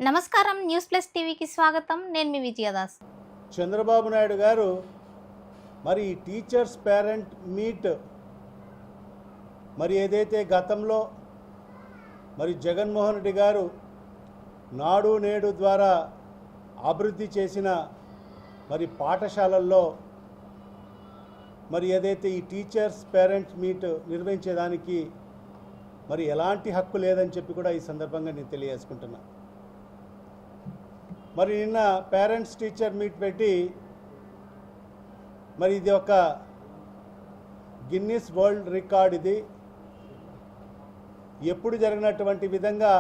నమస్కారం news plus టీవీకి స్వాగతం. నేను మీ విజయదాస్. చంద్రబాబు నాయుడు గారు మరి టీచర్స్ పేరెంట్ మీట్ మరి ఏదైతే గతంలో మరి జగన్మోహన్ రెడ్డి గారు నాడు నేడు ద్వారా అభివృద్ధి చేసిన మరి పాఠశాలల్లో మరి ఏదైతే ఈ టీచర్స్ పేరెంట్ మీట్ నిర్వహించేదానికి మరి ఎలాంటి హక్కు లేదని చెప్పి కూడా ఈ సందర్భంగా నేను తెలియజేసుకుంటున్నా. మరి నిన్న పేరెంట్స్ టీచర్ మీట్ పెట్టి మరి ఇది ఒక గిన్నిస్ వరల్డ్ రికార్డ్. ఇది ఎప్పుడు జరిగినటువంటి విధంగా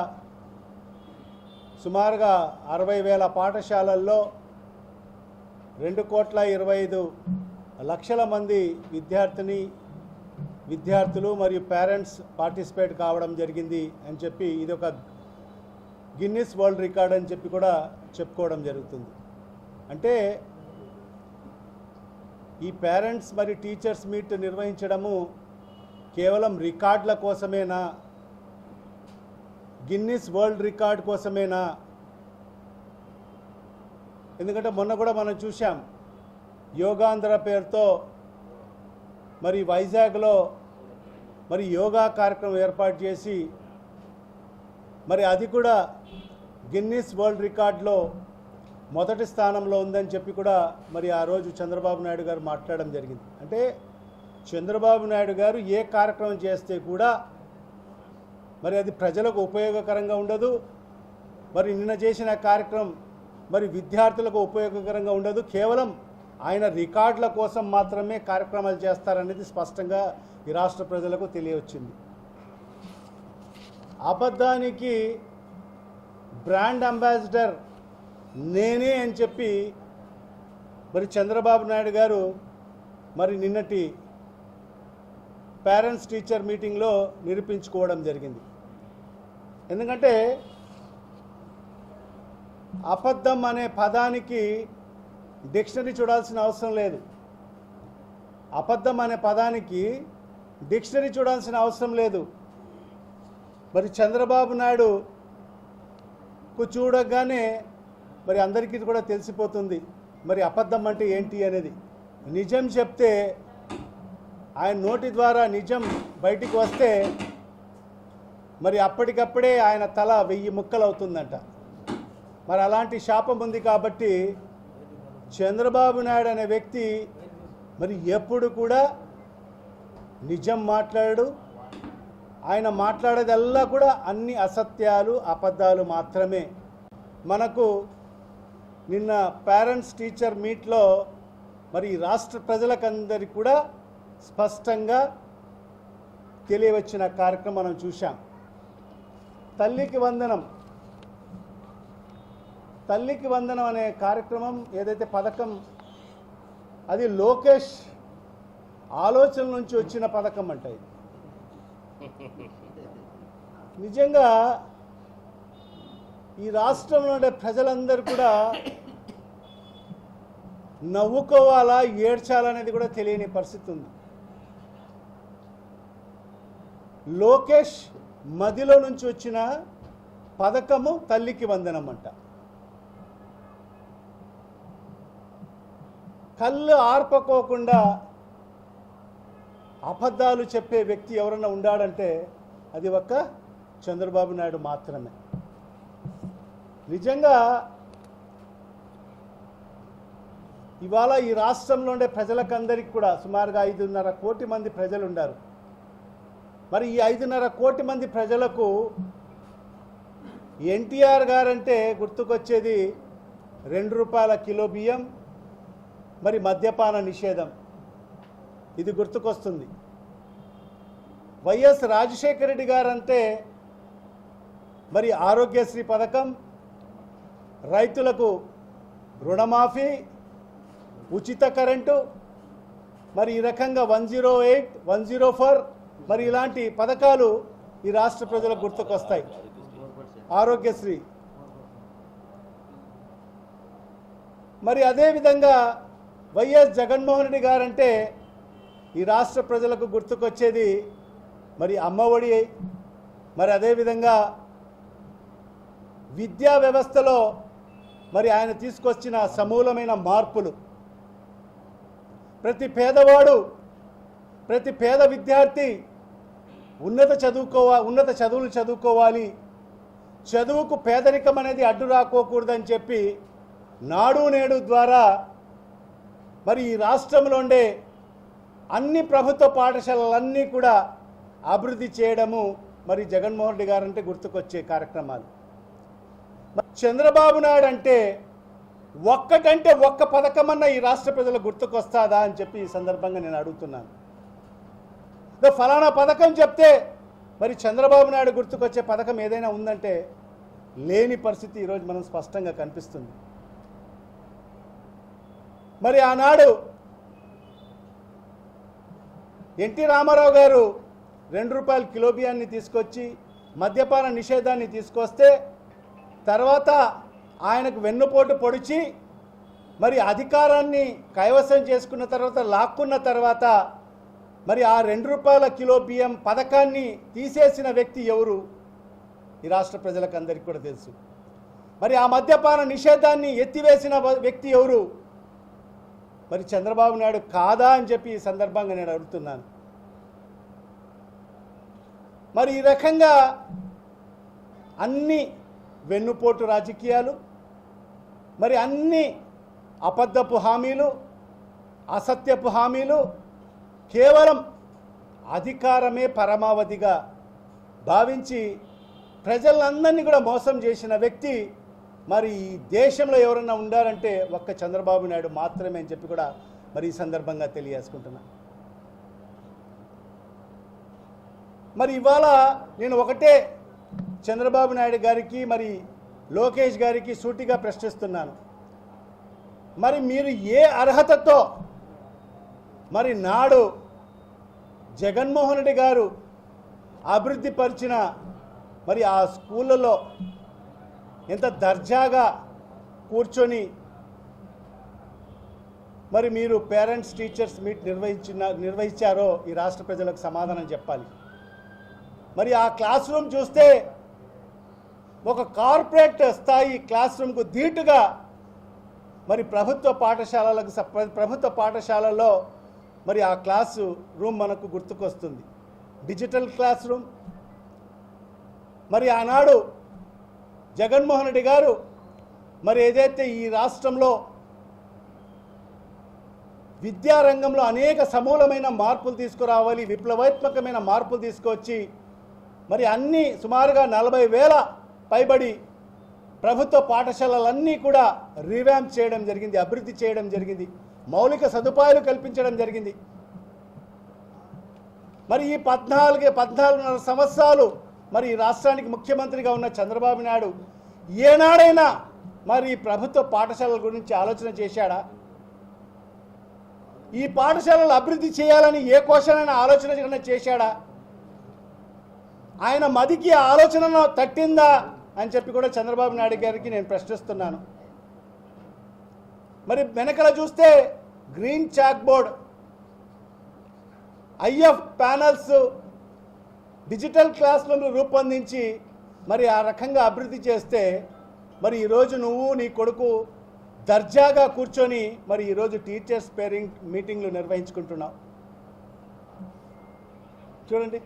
సుమారుగా 60,000 పాఠశాలల్లో 2,25,00,000 మంది విద్యార్థులు మరియు పేరెంట్స్ పార్టిసిపేట్ కావడం జరిగింది అని చెప్పి ఇది ఒక గిన్నిస్ వరల్డ్ రికార్డ్ అని చెప్పి కూడా చెప్పుకోవడం జరుగుతుంది. అంటే ఈ పేరెంట్స్ మరియు టీచర్స్ మీట్ నిర్వహించడము కేవలం రికార్డుల కోసమేనా, గిన్నిస్ వరల్డ్ రికార్డ్ కోసమేనా? ఎందుకంటే మొన్న కూడా మనం చూసాం, యోగాంధ్ర పేరుతో మరి వైజాగ్లో మరి యోగా కార్యక్రమం ఏర్పాటు చేసి మరి అది కూడా గిన్నిస్ వరల్డ్ రికార్డులో మొదటి స్థానంలో ఉందని చెప్పి కూడా మరి ఆ రోజు చంద్రబాబు నాయుడు గారు మాట్లాడడం జరిగింది. అంటే చంద్రబాబు నాయుడు గారు ఏ కార్యక్రమం చేస్తే కూడా మరి అది ప్రజలకు ఉపయోగకరంగా ఉండదు, మరి నిన్న చేసిన కార్యక్రమం మరి విద్యార్థులకు ఉపయోగకరంగా ఉండదు, కేవలం ఆయన రికార్డుల కోసం మాత్రమే కార్యక్రమాలు చేస్తారనేది స్పష్టంగా ఈ రాష్ట్ర ప్రజలకు తెలియవచ్చింది. అబద్ధానికి బ్రాండ్ అంబాసిడర్ నేనే అని చెప్పి మరి చంద్రబాబు నాయుడు గారు మరి నిన్నటి పేరెంట్స్ టీచర్ మీటింగ్లో నిరూపించుకోవడం జరిగింది. ఎందుకంటే అబద్ధం అనే పదానికి డిక్షనరీ చూడాల్సిన అవసరం లేదు. అబద్ధం అనే పదానికి డిక్షనరీ చూడాల్సిన అవసరం లేదు. మరి చంద్రబాబు నాయుడుకు చూడగానే మరి అందరికీ కూడా తెలిసిపోతుంది మరి అబద్ధం అంటే ఏంటి అనేది. నిజం చెప్తే ఆయన నోటి ద్వారా నిజం బయటికి వస్తే మరి అప్పటికప్పుడే ఆయన తల 1000 ముక్కలు అవుతుందంట. మరి అలాంటి శాపం ఉంది కాబట్టి చంద్రబాబు నాయుడు అనే వ్యక్తి మరి ఎప్పుడు కూడా నిజం మాట్లాడు. ఆయన మాట్లాడేదల్లా కూడా అన్ని అసత్యాలు, అబద్ధాలు మాత్రమే. మనకు నిన్న పేరెంట్స్ టీచర్ మీట్లో మరి రాష్ట్ర ప్రజలకందరికీ కూడా స్పష్టంగా తెలియవచ్చిన కార్యక్రమం మనం చూశాం. తల్లికి వందనం అనే కార్యక్రమం ఏదైతే పథకం, అది లోకేష్ ఆలోచన నుంచి వచ్చిన పథకం అంట. ఇది నిజంగా ఈ రాష్ట్రంలో ఉండే ప్రజలందరూ కూడా నవ్వుకోవాలా, ఏడ్చాలనేది కూడా తెలియని పరిస్థితి ఉంది. లోకేష్ మదిలో నుంచి వచ్చిన పథకము తల్లికి వందనం అంట. కళ్ళు ఆర్పకోకుండా అబద్ధాలు చెప్పే వ్యక్తి ఎవరన్నా ఉండాడంటే అది ఒక్క చంద్రబాబు నాయుడు మాత్రమే. నిజంగా ఇవాళ ఈ రాష్ట్రంలో ఉండే ప్రజలకందరికీ కూడా సుమారుగా 5.5 కోటి మంది ప్రజలు ఉన్నారు. మరి ఈ 5.5 కోటి మంది ప్రజలకు ఎన్టీఆర్ గారంటే గుర్తుకొచ్చేది ₹2 కిలో బియ్యం, మరి మద్యపాన నిషేధం, ఇది గుర్తుకొస్తుంది. వైఎస్ రాజశేఖర రెడ్డి గారంటే మరి ఆరోగ్యశ్రీ పథకం, రైతులకు రుణమాఫీ, ఉచిత కరెంటు, మరి ఈ రకంగా 108, 104 మరి ఇలాంటి పథకాలు ఈ రాష్ట్ర ప్రజలకు గుర్తుకొస్తాయి. ఆరోగ్యశ్రీ మరి అదేవిధంగా వైఎస్ జగన్మోహన్ రెడ్డి గారంటే ఈ రాష్ట్ర ప్రజలకు గుర్తుకొచ్చేది మరి అమ్మఒడి, మరి అదేవిధంగా విద్యా వ్యవస్థలో మరి ఆయన తీసుకొచ్చిన సమూలమైన మార్పులు, ప్రతి పేదవాడు, ప్రతి పేద విద్యార్థి ఉన్నత చదువులు చదువుకోవాలి, చదువుకు పేదరికం అనేది అడ్డు రాకోకూడదని చెప్పి నాడు నేడు ద్వారా మరి ఈ రాష్ట్రంలో ఉండే అన్ని ప్రభుత్వ పాఠశాలలన్నీ కూడా అభివృద్ధి చేయడము మరి జగన్మోహన్ రెడ్డి గారు అంటే గుర్తుకొచ్చే కార్యక్రమాలు. చంద్రబాబు నాయుడు అంటే ఒక్కటంటే ఒక్క పథకమన్నా ఈ రాష్ట్ర ప్రజలకు గుర్తుకొస్తాదా అని చెప్పి ఈ సందర్భంగా నేను అడుగుతున్నాను. ఫలానా పథకం చెప్తే మరి చంద్రబాబు నాయుడు గుర్తుకొచ్చే పథకం ఏదైనా ఉందంటే లేని పరిస్థితి ఈరోజు మనం స్పష్టంగా కనిపిస్తుంది. మరి ఆనాడు ఎన్టీ రామారావు గారు ₹2 కిలో బియ్యాన్ని తీసుకొచ్చి మద్యపాన నిషేధాన్ని తీసుకొస్తే తర్వాత ఆయనకు వెన్నుపోటు పొడిచి మరి అధికారాన్ని కైవసం చేసుకున్న తర్వాత లాక్కున్న తర్వాత మరి ఆ ₹2 కిలో బియ్యం పథకాన్ని తీసేసిన వ్యక్తి ఎవరు? ఈ రాష్ట్ర ప్రజలకు అందరికీ కూడా తెలుసు. మరి ఆ మద్యపాన నిషేధాన్ని ఎత్తివేసిన వ్యక్తి ఎవరు? మరి చంద్రబాబు నాయుడు కాదా అని చెప్పి ఈ సందర్భంగా నేను అడుగుతున్నాను. మరి ఈ రకంగా అన్ని వెన్నుపోటు రాజకీయాలు, మరి అన్ని అబద్ధపు హామీలు, అసత్యపు హామీలు, కేవలం అధికారమే పరమావధిగా భావించి ప్రజలందరినీ కూడా మోసం చేసిన వ్యక్తి మరి ఈ దేశంలో ఎవరన్నా ఉండారంటే ఒక్క చంద్రబాబు నాయుడు మాత్రమే అని చెప్పి కూడా మరి ఈ సందర్భంగా తెలియజేసుకుంటున్నా. మరి ఇవాళ నేను ఒకటే చంద్రబాబు నాయుడు గారికి మరి లోకేష్ గారికి సూటిగా ప్రశ్నిస్తున్నాను. మరి మీరు ఏ అర్హతతో మరి నాడు జగన్మోహన్ రెడ్డి గారు అభివృద్ధి పరిచిన మరి ఆ స్కూళ్ళలో ఎంత దర్జాగా కూర్చొని మరి మీరు పేరెంట్స్ టీచర్స్ మీట్ నిర్వహించారో ఈ రాష్ట్ర ప్రజలకు సమాధానం చెప్పాలి. మరి ఆ క్లాస్ రూమ్ చూస్తే ఒక కార్పొరేట్ స్థాయి క్లాస్ రూమ్కు ధీటుగా మరి ప్రభుత్వ పాఠశాలల్లో మరి ఆ క్లాసు రూమ్ మనకు గుర్తుకొస్తుంది. Digital class room. మరి ఆనాడు జగన్మోహన్ రెడ్డి గారు మరి ఏదైతే ఈ రాష్ట్రంలో విద్యారంగంలో అనేక సమూలమైన మార్పులు తీసుకురావాలి, విప్లవాత్మకమైన మార్పులు తీసుకొచ్చి మరి అన్ని సుమారుగా 40,000 పైబడి ప్రభుత్వ పాఠశాలలన్నీ కూడా రీవ్యాంప్ చేయడం జరిగింది, అభివృద్ధి చేయడం జరిగింది, మౌలిక సదుపాయాలు కల్పించడం జరిగింది. మరి ఈ 14 సంవత్సరాలు మరి రాష్ట్రానికి ముఖ్యమంత్రిగా ఉన్న చంద్రబాబు నాయుడు ఏనాడైనా మరి ప్రభుత్వ పాఠశాలల గురించి ఆలోచన చేశాడా? ఈ పాఠశాలలు అభివృద్ధి చేయాలని ఏ కోశానైనా ఆలోచన చేశాడా? ఆయన మదికి ఆలోచన తట్టిందా అని చెప్పి కూడా చంద్రబాబు నాయుడు గారికి నేను ప్రశ్నిస్తున్నాను. మరి వెనకల చూస్తే green chalk board, if panels, digital class రూమ్లు రూపొందించి మరి ఆ రకంగా అభివృద్ధి చేస్తే మరి ఈరోజు నువ్వు నీ కొడుకు దర్జాగా కూర్చొని మరి ఈరోజు టీచర్స్ పేరెంట్ మీటింగ్లు నిర్వహించుకుంటున్నావు. చూడండి,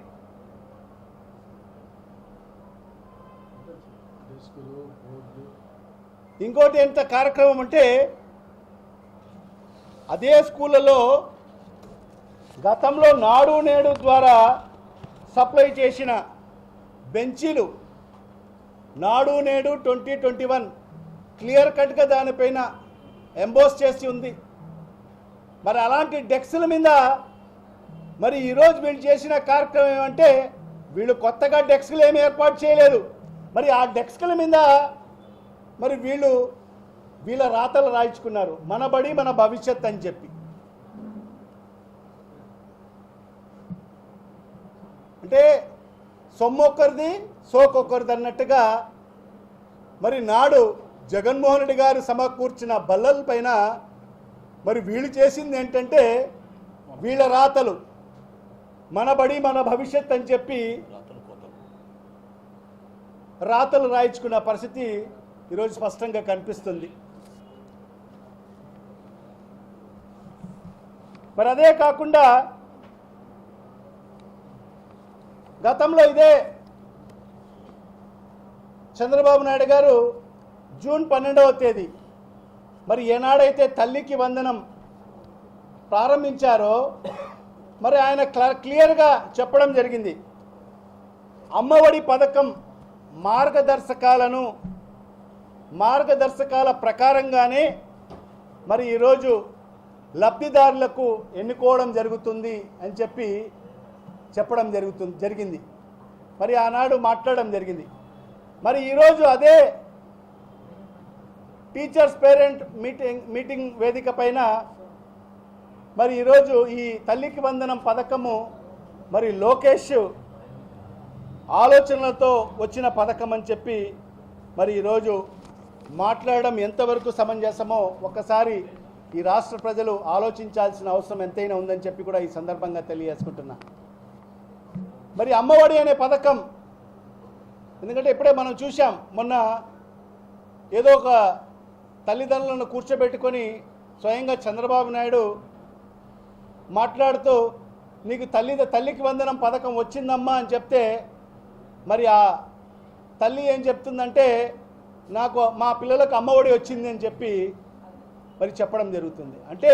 ఇంకోటి ఎంత కార్యక్రమం అంటే అదే స్కూళ్ళలో గతంలో నాడు నేడు ద్వారా సప్లై చేసిన బెంచీలు నాడు నేడు 2021 క్లియర్ కట్గా దానిపైన ఎంబోస్ చేసి ఉంది. మరి అలాంటి డెస్క్ల మీద మరి ఈరోజు వీళ్ళు చేసిన కార్యక్రమం ఏమంటే వీళ్ళు కొత్తగా డెస్క్లు ఏమి ఏర్పాటు చేయలేదు. మరి ఆ డెస్క్ల మీద మరి వీళ్ళ రాతలు రాయించుకున్నారు, మన బడి మన భవిష్యత్ అని చెప్పి. అంటే సొమ్మొక్కరిది సోకొక్కరిది అన్నట్టుగా మరి నాడు జగన్మోహన్ రెడ్డి గారు సమకూర్చిన బల్లల పైన మరి వీళ్ళు చేసింది ఏంటంటే వీళ్ళ రాతలు మన బడి మన భవిష్యత్ అని చెప్పి రాతలు రాయించుకున్న పరిస్థితి ఈరోజు స్పష్టంగా కనిపిస్తుంది. మరి అదే కాకుండా గతంలో ఇదే చంద్రబాబు నాయుడు గారు జూన్ 12వ తేదీ మరి ఏనాడైతే తల్లికి వందనం ప్రారంభించారో మరి ఆయన క్లియర్గా చెప్పడం జరిగింది. అమ్మఒడి పథకం మార్గదర్శకాల ప్రకారంగానే మరి ఈరోజు లబ్ధిదారులకు ఎన్నుకోవడం జరుగుతుంది అని చెప్పడం జరిగింది. మరి ఆనాడు మాట్లాడడం జరిగింది. మరి ఈరోజు అదే టీచర్స్ పేరెంట్ మీటింగ్ వేదిక పైన మరి ఈరోజు ఈ తల్లికి వందనం పథకము మరి లోకేష్ ఆలోచనలతో వచ్చిన పథకం అని చెప్పి మరి ఈరోజు మాట్లాడడం ఎంతవరకు సమంజసమో ఒక్కసారి ఈ రాష్ట్ర ప్రజలు ఆలోచించాల్సిన అవసరం ఎంతైనా ఉందని చెప్పి కూడా ఈ సందర్భంగా తెలియజేసుకుంటున్నా. మరి అమ్మఒడి అనే పథకం, ఎందుకంటే ఇప్పుడే మనం చూసాం, మొన్న ఏదో ఒక తల్లిదండ్రులను కూర్చోబెట్టుకొని స్వయంగా చంద్రబాబు నాయుడు మాట్లాడుతూ నీకు తల్లికి వందనం పథకం వచ్చిందమ్మా అని చెప్తే మరి ఆ తల్లి ఏం చెప్తుందంటే నాకు మా పిల్లలకు అమ్మఒడి వచ్చింది అని చెప్పి మరి చెప్పడం జరుగుతుంది. అంటే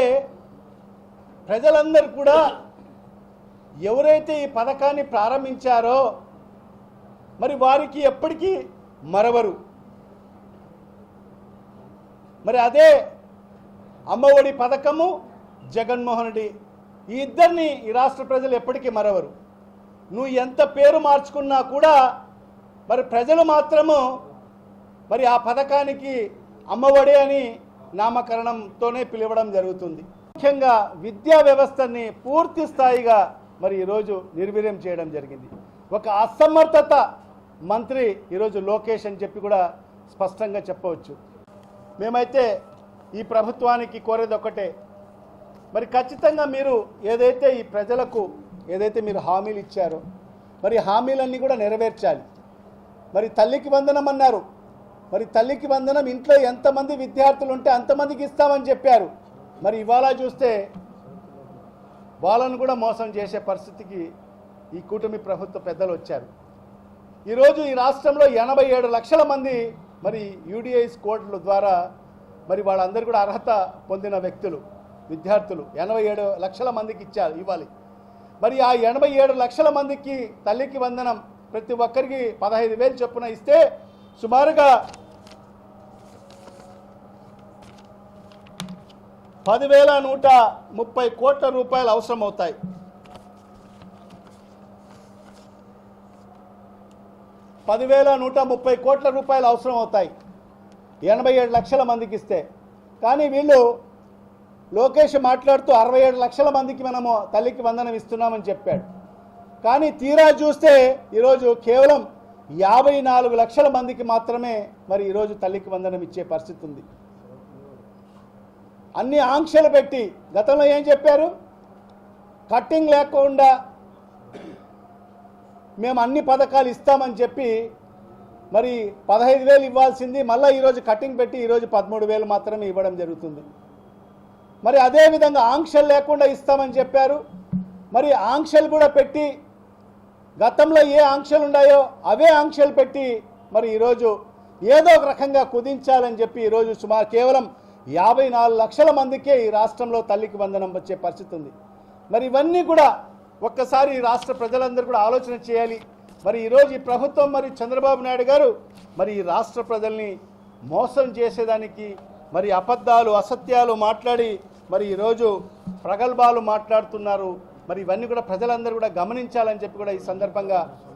ప్రజలందరూ కూడా ఎవరైతే ఈ పథకాన్ని ప్రారంభించారో మరి వారికి ఎప్పటికీ మరవరు. మరి అదే అమ్మఒడి పథకము, జగన్మోహన్ రెడ్డి, ఈ ఇద్దరిని ఈ రాష్ట్ర ప్రజలు ఎప్పటికీ మరవరు. నువ్వు ఎంత పేరు మార్చుకున్నా కూడా మరి ప్రజలు మాత్రము మరి ఆ పథకానికి అమ్మఒడి అని నామకరణంతోనే పిలవడం జరుగుతుంది. ముఖ్యంగా విద్యా వ్యవస్థని పూర్తి స్థాయిగా మరి ఈరోజు నిర్వీర్యం చేయడం జరిగింది. ఒక అసమర్థత మంత్రి ఈరోజు లోకేష్ అని చెప్పి కూడా స్పష్టంగా చెప్పవచ్చు. మేమైతే ఈ ప్రభుత్వానికి కోరేది ఒకటే, మరి ఖచ్చితంగా మీరు ఏదైతే ఈ ప్రజలకు ఏదైతే మీరు హామీలు ఇచ్చారో మరి హామీలన్నీ కూడా నెరవేర్చాలి. మరి తల్లికి వందనం అన్నారు, మరి తల్లికి వందనం ఇంట్లో ఎంతమంది విద్యార్థులు ఉంటే అంతమందికి ఇస్తామని చెప్పారు. మరి ఇవాళ చూస్తే వాళ్ళను కూడా మోసం చేసే పరిస్థితికి ఈ కూటమి ప్రభుత్వ పెద్దలు వచ్చారు. ఈరోజు ఈ రాష్ట్రంలో 87 లక్షల మంది మరి యూడిఐస్ కోడ్ల ద్వారా మరి వాళ్ళందరూ కూడా అర్హత పొందిన వ్యక్తులు, విద్యార్థులు 87 లక్షల మందికి ఇవ్వాలి. మరి ఆ 87 లక్షల మందికి తల్లికి వందనం ప్రతి ఒక్కరికి 15,000 చొప్పున ఇస్తే సుమారుగా 10,130 కోట్ల రూపాయలు అవసరం అవుతాయి. 10,130 కోట్ల రూపాయలు అవసరం అవుతాయి 87 లక్షల మందికి ఇస్తే. కానీ వీళ్ళు లోకేష్ మాట్లాడుతూ 67 లక్షల మందికి మనము తల్లికి వందనం ఇస్తున్నామని చెప్పాడు. కానీ తీరా చూస్తే ఈరోజు కేవలం 54 లక్షల మందికి మాత్రమే మరి ఈరోజు తల్లికి వందనం ఇచ్చే పరిస్థితి ఉంది. అన్ని ఆంక్షలు పెట్టి గతంలో ఏం చెప్పారు, కట్టింగ్ లేకుండా మేము అన్ని పథకాలు ఇస్తామని చెప్పి మరి 15,000 ఇవ్వాల్సింది మళ్ళీ ఈరోజు కట్టింగ్ పెట్టి ఈరోజు 13,000 మాత్రమే ఇవ్వడం జరుగుతుంది. మరి అదేవిధంగా ఆంక్షలు లేకుండా ఇస్తామని చెప్పారు. మరి ఆంక్షలు కూడా పెట్టి గతంలో ఏ ఆంక్షలు ఉన్నాయో అవే ఆంక్షలు పెట్టి మరి ఈరోజు ఏదో ఒక రకంగా కుదించాలని చెప్పి ఈరోజు సుమారు కేవలం 54 లక్షల మందికే ఈ రాష్ట్రంలో తల్లికి వందనం వచ్చే పరిస్థితి ఉంది. మరి ఇవన్నీ కూడా ఒక్కసారి ఈ రాష్ట్ర ప్రజలందరూ కూడా ఆలోచన చేయాలి. మరి ఈరోజు ఈ ప్రభుత్వం మరి చంద్రబాబు నాయుడు గారు మరి ఈ రాష్ట్ర ప్రజల్ని మోసం చేసేదానికి మరి అబద్ధాలు అసత్యాలు మాట్లాడి మరి ఈరోజు ప్రగల్భాలు మాట్లాడుతున్నారు. మరి ఇవన్నీ కూడా ప్రజలందరూ కూడా గమనించాలని చెప్పి కూడా ఈ సందర్భంగా